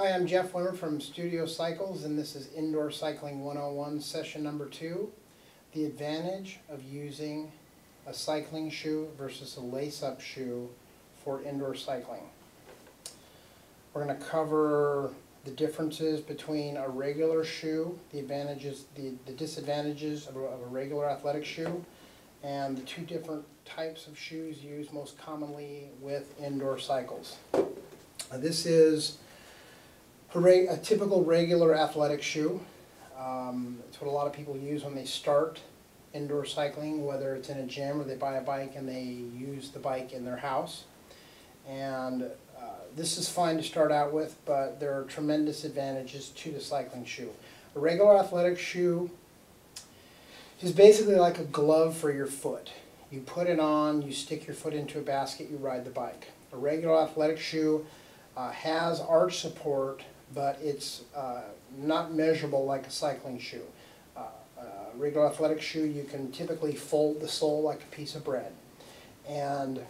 Hi, I'm Jeff Wimmer from Studio Cycles, and this is Indoor Cycling 101, session number 2. The advantage of using a cycling shoe versus a lace-up shoe for indoor cycling. We're going to cover the differences between a regular shoe, the advantages, the disadvantages of a regular athletic shoe, and the two different types of shoes used most commonly with indoor cycles. This is a typical regular athletic shoe. It's what a lot of people use when they start indoor cycling, whether it's in a gym or they buy a bike and they use the bike in their house. And this is fine to start out with, but there are tremendous advantages to the cycling shoe. A regular athletic shoe is basically like a glove for your foot. You put it on, you stick your foot into a basket, you ride the bike. A regular athletic shoe has arch support, but it's not measurable like a cycling shoe. A regular athletic shoe, you can typically fold the sole like a piece of bread. And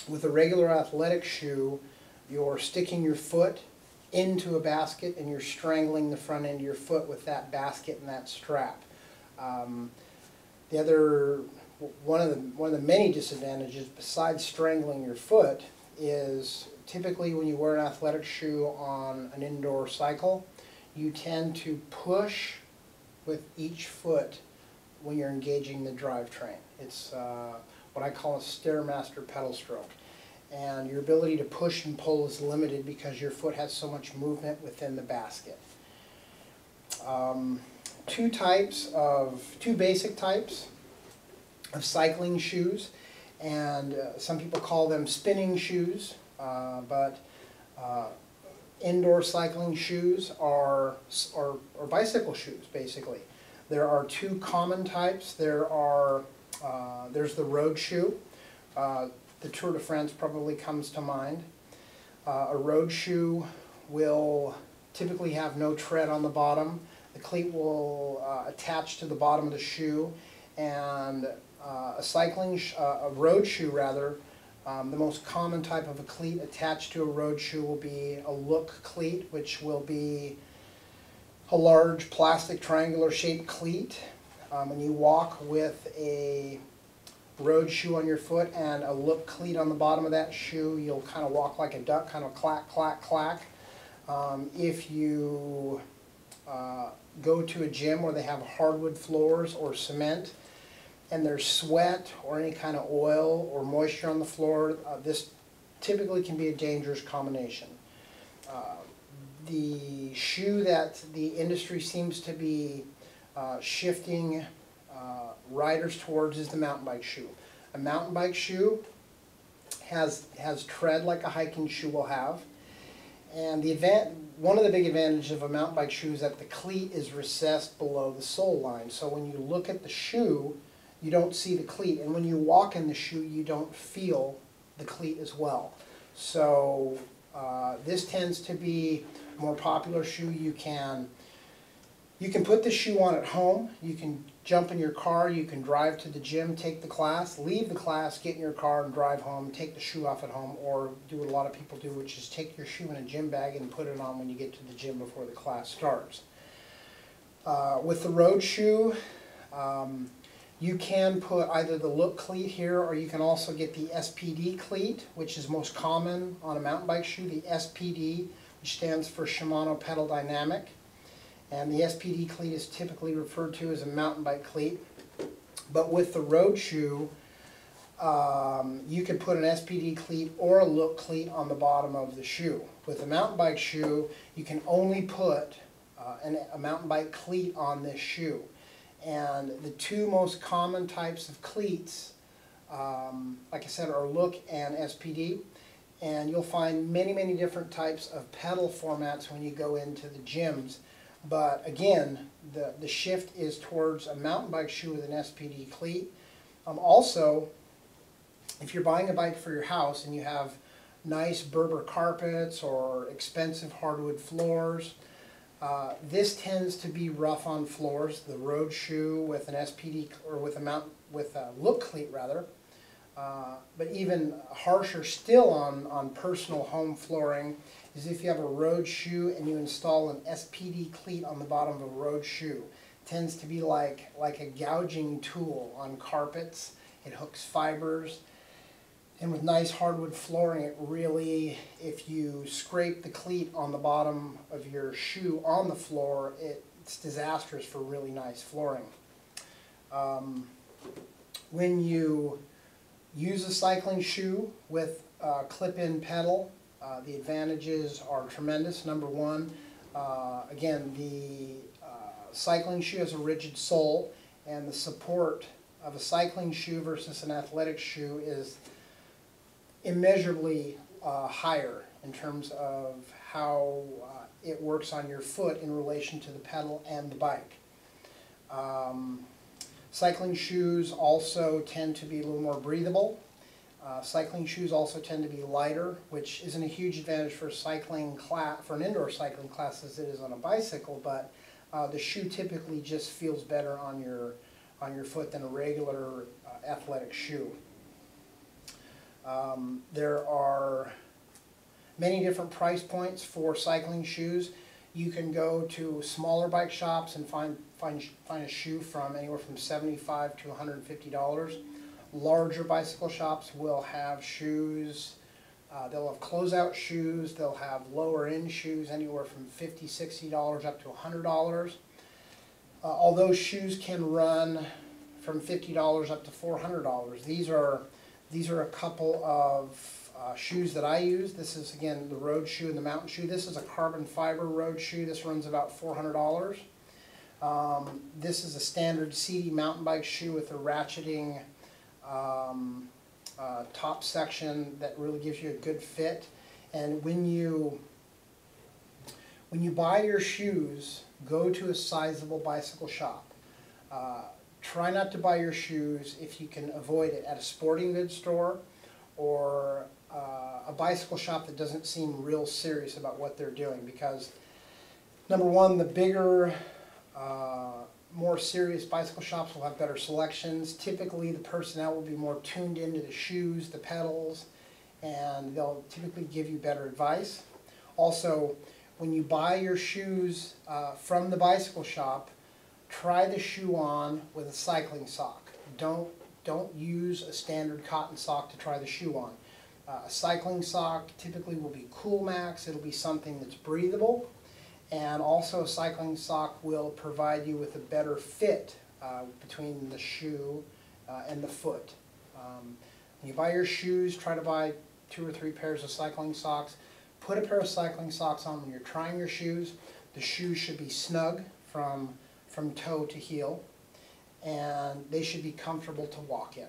with a regular athletic shoe, you're sticking your foot into a basket and you're strangling the front end of your foot with that basket and that strap. One of the many disadvantages besides strangling your foot is typically when you wear an athletic shoe on an indoor cycle, you tend to push with each foot when you're engaging the drivetrain. It's what I call a Stairmaster pedal stroke. And your ability to push and pull is limited because your foot has so much movement within the basket. Two basic types of cycling shoes, and some people call them spinning shoes, but indoor cycling shoes are bicycle shoes, basically. There are two common types. There's the road shoe. The Tour de France probably comes to mind. A road shoe will typically have no tread on the bottom. The cleat will attach to the bottom of the shoe, and a road shoe rather, the most common type of a cleat attached to a road shoe will be a look cleat, which will be a large plastic triangular shaped cleat. When you walk with a road shoe on your foot and a look cleat on the bottom of that shoe, you'll kind of walk like a duck, kind of clack, clack, clack. If you go to a gym where they have hardwood floors or cement, and there's sweat or any kind of oil or moisture on the floor, this typically can be a dangerous combination. The shoe that the industry seems to be shifting riders towards is the mountain bike shoe. A mountain bike shoe has tread like a hiking shoe will have. And one of the big advantages of a mountain bike shoe is that the cleat is recessed below the sole line. So when you look at the shoe, you don't see the cleat. And when you walk in the shoe, you don't feel the cleat as well. So this tends to be a more popular shoe. You can put the shoe on at home. You can jump in your car. You can drive to the gym, take the class, leave the class, get in your car and drive home, take the shoe off at home, or do what a lot of people do, which is take your shoe in a gym bag and put it on when you get to the gym before the class starts. With the road shoe, you can put either the look cleat here, or you can also get the SPD cleat, which is most common on a mountain bike shoe. The SPD, which stands for Shimano Pedal Dynamic. And the SPD cleat is typically referred to as a mountain bike cleat. But with the road shoe, you can put an SPD cleat or a look cleat on the bottom of the shoe. With a mountain bike shoe, you can only put a mountain bike cleat on this shoe. And the two most common types of cleats, like I said, are look and SPD. And you'll find many, many different types of pedal formats when you go into the gyms. But again, the shift is towards a mountain bike shoe with an SPD cleat. Also, if you're buying a bike for your house and you have nice Berber carpets or expensive hardwood floors, this tends to be rough on floors. The road shoe with an SPD or with a look cleat rather But even harsher still on personal home flooring is if you have a road shoe and you install an SPD cleat on the bottom of a road shoe. It tends to be like a gouging tool on carpets. It hooks fibers. And with nice hardwood flooring, it really, if you scrape the cleat on the bottom of your shoe on the floor, it's disastrous for really nice flooring. When you use a cycling shoe with a clip-in pedal, the advantages are tremendous. Number one, again, the cycling shoe has a rigid sole, and the support of a cycling shoe versus an athletic shoe is immeasurably higher in terms of how it works on your foot in relation to the pedal and the bike. Cycling shoes also tend to be a little more breathable. Cycling shoes also tend to be lighter, which isn't a huge advantage for an indoor cycling class as it is on a bicycle, but the shoe typically just feels better on your foot than a regular athletic shoe. There are many different price points for cycling shoes. You can go to smaller bike shops and find a shoe from anywhere from $75 to $150. Larger bicycle shops will have shoes, they'll have closeout shoes, they'll have lower end shoes anywhere from $50, $60 up to $100. Although shoes can run from $50 up to $400. These are a couple of shoes that I use. This is, again, the road shoe and the mountain shoe. This is a carbon fiber road shoe. This runs about $400. This is a standard CD mountain bike shoe with a ratcheting top section that really gives you a good fit. And when you buy your shoes, go to a sizable bicycle shop. Try not to buy your shoes, if you can avoid it, at a sporting goods store or a bicycle shop that doesn't seem real serious about what they're doing, because number one, the bigger, more serious bicycle shops will have better selections. Typically the personnel will be more tuned into the shoes, the pedals, and they'll typically give you better advice. Also, when you buy your shoes from the bicycle shop, try the shoe on with a cycling sock. Don't use a standard cotton sock to try the shoe on. A cycling sock typically will be Cool Max. It'll be something that's breathable, and also a cycling sock will provide you with a better fit between the shoe and the foot. When you buy your shoes, try to buy 2 or 3 pairs of cycling socks. Put a pair of cycling socks on when you're trying your shoes. The shoes should be snug from toe to heel, and they should be comfortable to walk in.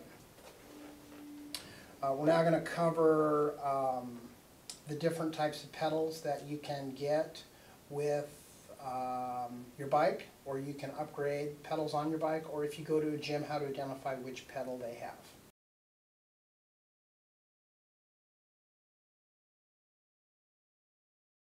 We're now going to cover the different types of pedals that you can get with your bike, or you can upgrade pedals on your bike, or if you go to a gym, how to identify which pedal they have.